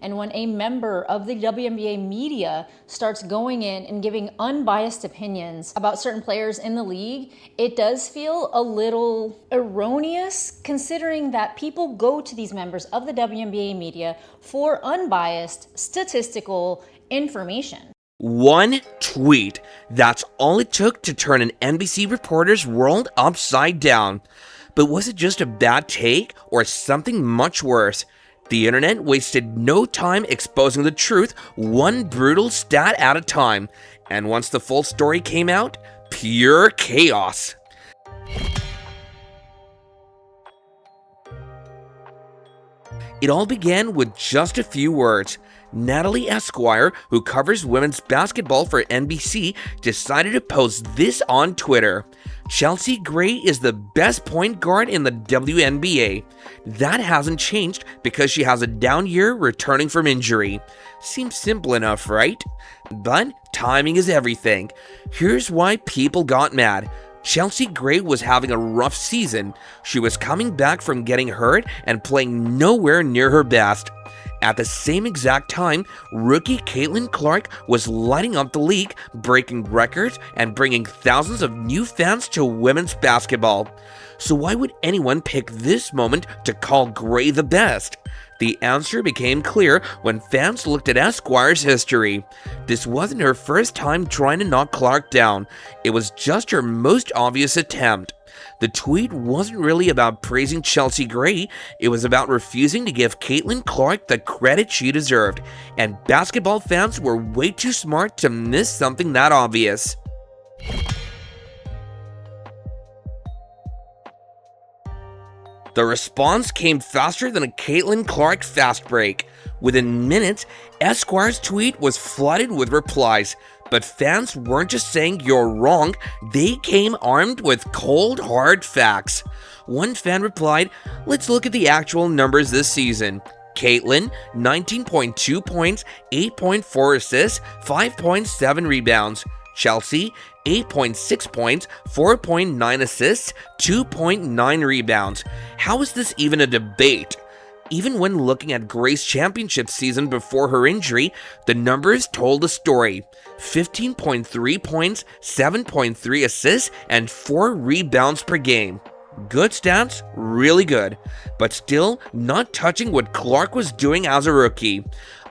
And when a member of the WNBA media starts going in and giving unbiased opinions about certain players in the league, it does feel a little erroneous, considering that people go to these members of the WNBA media for unbiased statistical information. One tweet. That's all it took to turn an NBC reporter's world upside down. But was it just a bad take or something much worse? The internet wasted no time exposing the truth, one brutal stat at a time. And once the full story came out, pure chaos. It all began with just a few words. Natalie Esquire, who covers women's basketball for NBC, decided to post this on Twitter. Chelsea Gray is the best point guard in the WNBA. That hasn't changed because she has a down year returning from injury. Seems simple enough, right? But timing is everything. Here's why people got mad. Chelsea Gray was having a rough season. She was coming back from getting hurt and playing nowhere near her best. At the same exact time, rookie Caitlin Clark was lighting up the league, breaking records and bringing thousands of new fans to women's basketball. So why would anyone pick this moment to call Gray the best? The answer became clear when fans looked at Esquire's history. This wasn't her first time trying to knock Clark down. It was just her most obvious attempt. The tweet wasn't really about praising Chelsea Gray, it was about refusing to give Caitlin Clark the credit she deserved, and basketball fans were way too smart to miss something that obvious. The response came faster than a Caitlin Clark fast break. Within minutes, Esquire's tweet was flooded with replies. But fans weren't just saying you're wrong, they came armed with cold, hard facts. One fan replied, "Let's look at the actual numbers this season. Caitlin, 19.2 points, 8.4 assists, 5.7 rebounds. Chelsea, 8.6 points, 4.9 assists, 2.9 rebounds. How is this even a debate?" Even when looking at Gray's championship season before her injury, the numbers told a story. 15.3 points, 7.3 assists, and 4 rebounds per game. Good stats, really good, but still not touching what Clark was doing as a rookie.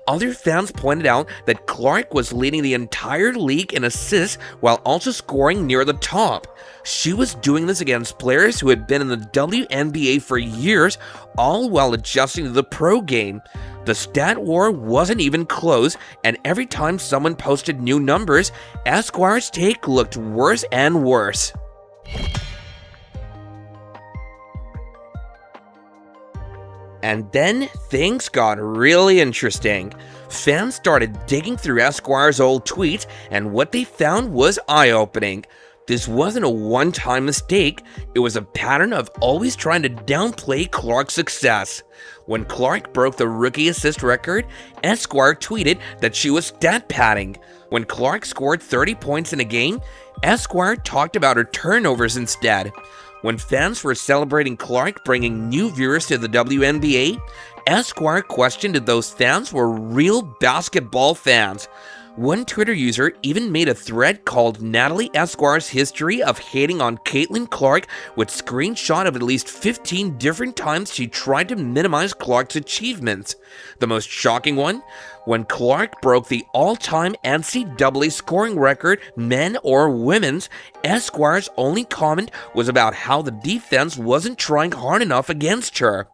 Other fans pointed out that Clark was leading the entire league in assists while also scoring near the top. She was doing this against players who had been in the WNBA for years, all while adjusting to the pro game. The stat war wasn't even close, and every time someone posted new numbers, Esquire's take looked worse and worse. And then things got really interesting. Fans started digging through Esquire's old tweets, and what they found was eye-opening. This wasn't a one-time mistake, it was a pattern of always trying to downplay Clark's success. When Clark broke the rookie assist record, Esquire tweeted that she was stat padding. When Clark scored 30 points in a game, Esquire talked about her turnovers instead. When fans were celebrating Clark bringing new viewers to the WNBA, Esquire questioned if those fans were real basketball fans. One Twitter user even made a thread called Natalie Esquire's History of Hating on Caitlin Clark with screenshot of at least 15 different times she tried to minimize Clark's achievements. The most shocking one? When Clark broke the all-time NCAA scoring record, men or women's, Esquire's only comment was about how the defense wasn't trying hard enough against her.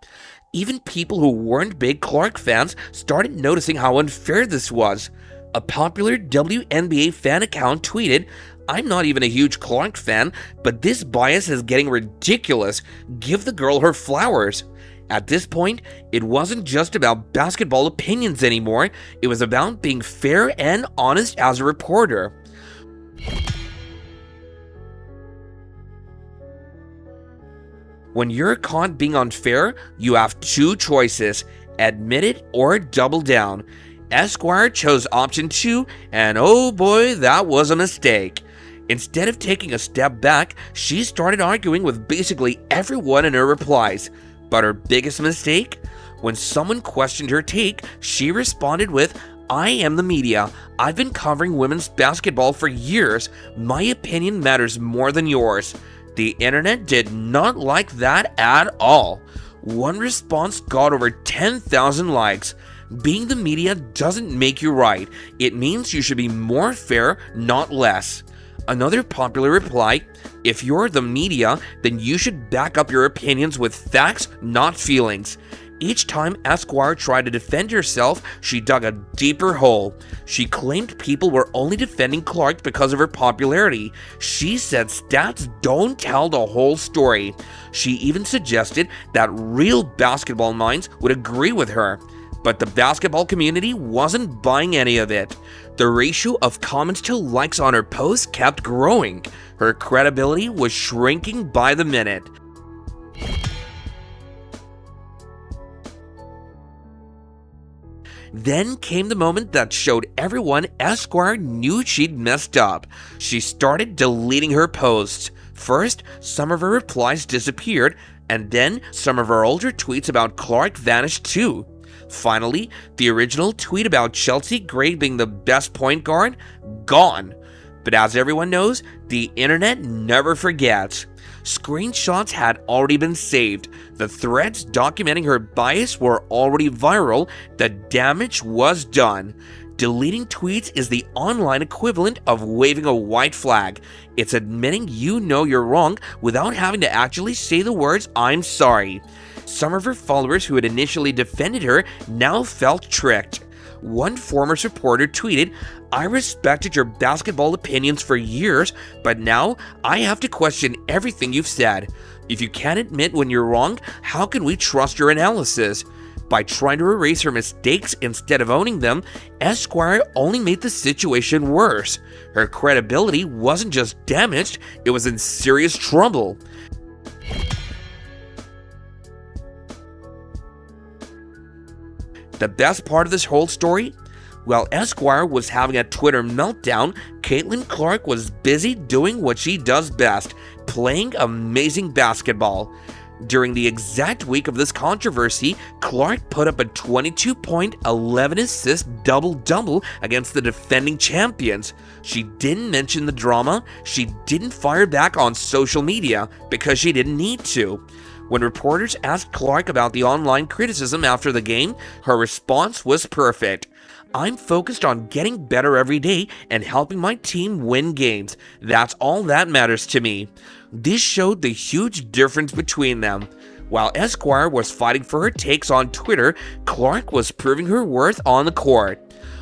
Even people who weren't big Clark fans started noticing how unfair this was. A popular WNBA fan account tweeted, "I'm not even a huge Clark fan, but this bias is getting ridiculous. Give the girl her flowers." At this point, it wasn't just about basketball opinions anymore, it was about being fair and honest as a reporter. When you're caught being unfair, you have two choices: admit it or double down. Esquire chose option 2, and oh boy, that was a mistake. Instead of taking a step back, she started arguing with basically everyone in her replies. But her biggest mistake? When someone questioned her take, she responded with, "I am the media. I've been covering women's basketball for years. My opinion matters more than yours." The internet did not like that at all. One response got over 10,000 likes. Being the media doesn't make you right. It means you should be more fair, not less. Another popular reply, "If you're the media, then you should back up your opinions with facts, not feelings." Each time Esquire tried to defend herself, she dug a deeper hole. She claimed people were only defending Clark because of her popularity. She said stats don't tell the whole story. She even suggested that real basketball minds would agree with her. But the basketball community wasn't buying any of it. The ratio of comments to likes on her posts kept growing. Her credibility was shrinking by the minute. Then came the moment that showed everyone Esquire knew she'd messed up. She started deleting her posts. First, some of her replies disappeared, and then some of her older tweets about Clark vanished too. Finally, the original tweet about Chelsea Gray being the best point guard, gone. But as everyone knows, the internet never forgets. Screenshots had already been saved. The threads documenting her bias were already viral. The damage was done. Deleting tweets is the online equivalent of waving a white flag. It's admitting you know you're wrong without having to actually say the words, "I'm sorry." Some of her followers who had initially defended her now felt tricked. One former supporter tweeted, "I respected your basketball opinions for years, but now I have to question everything you've said. If you can't admit when you're wrong, how can we trust your analysis?" By trying to erase her mistakes instead of owning them, Esquire only made the situation worse. Her credibility wasn't just damaged, it was in serious trouble. The best part of this whole story? While Esquire was having a Twitter meltdown, Caitlin Clark was busy doing what she does best, playing amazing basketball. During the exact week of this controversy, Clark put up a 22-point, 11-assist double-double against the defending champions. She didn't mention the drama, she didn't fire back on social media because she didn't need to. When reporters asked Clark about the online criticism after the game, her response was perfect. "I'm focused on getting better every day and helping my team win games. That's all that matters to me." This showed the huge difference between them. While Esquire was fighting for her takes on Twitter, Clark was proving her worth on the court.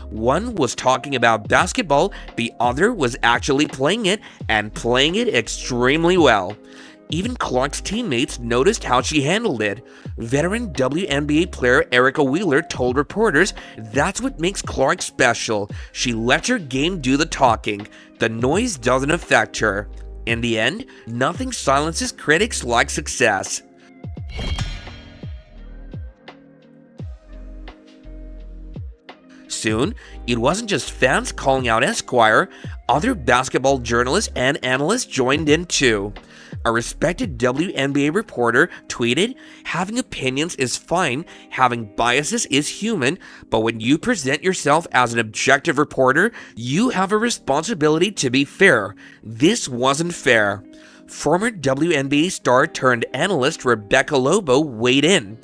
One was talking about basketball, the other was actually playing it, and playing it extremely well. Even Clark's teammates noticed how she handled it. Veteran WNBA player Erica Wheeler told reporters that's what makes Clark special. She lets her game do the talking. The noise doesn't affect her. In the end, nothing silences critics like success. Soon, it wasn't just fans calling out Esquire, other basketball journalists and analysts joined in too. A respected WNBA reporter tweeted, "Having opinions is fine, having biases is human, but when you present yourself as an objective reporter, you have a responsibility to be fair. This wasn't fair." Former WNBA star turned analyst Rebecca Lobo weighed in.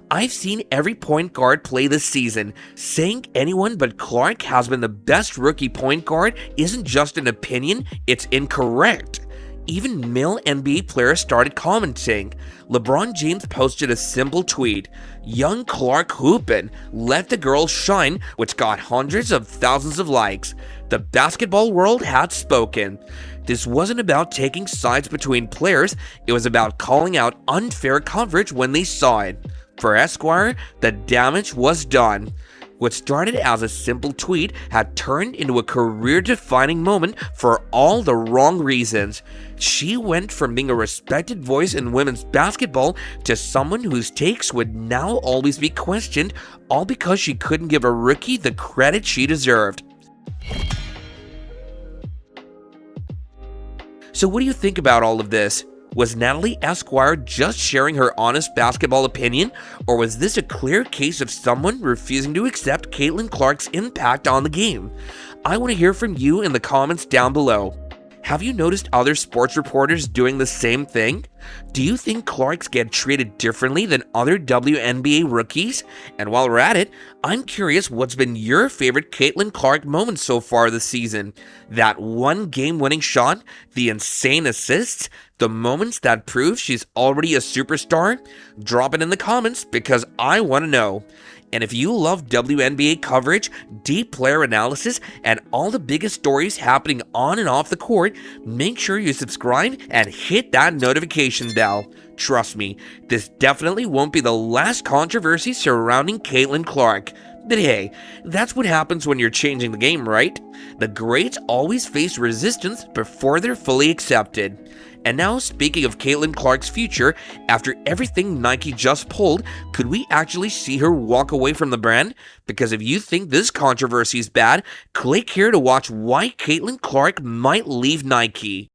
"I've seen every point guard play this season. Saying anyone but Clark has been the best rookie point guard isn't just an opinion, it's incorrect." Even male NBA players started commenting. LeBron James posted a simple tweet, "Young Clark hoopin', let the girls shine," which got hundreds of thousands of likes. The basketball world had spoken. This wasn't about taking sides between players, it was about calling out unfair coverage when they saw it. For Esquire, the damage was done. What started as a simple tweet had turned into a career-defining moment for all the wrong reasons. She went from being a respected voice in women's basketball to someone whose takes would now always be questioned, all because she couldn't give a rookie the credit she deserved. So what do you think about all of this? Was Natalie Esquire just sharing her honest basketball opinion, or was this a clear case of someone refusing to accept Caitlin Clark's impact on the game? I want to hear from you in the comments down below. Have you noticed other sports reporters doing the same thing? Do you think Clarks get treated differently than other WNBA rookies? And while we're at it, I'm curious what's been your favorite Caitlin Clark moment so far this season? That one game-winning shot, the insane assists, the moments that prove she's already a superstar? Drop it in the comments because I want to know. And if you love WNBA coverage, deep player analysis, and all the biggest stories happening on and off the court, make sure you subscribe and hit that notification bell. Trust me, this definitely won't be the last controversy surrounding Caitlin Clark. But hey, that's what happens when you're changing the game, right? The greats always face resistance before they're fully accepted. And now, speaking of Caitlin Clark's future, after everything Nike just pulled, could we actually see her walk away from the brand? Because if you think this controversy is bad, click here to watch why Caitlin Clark might leave Nike.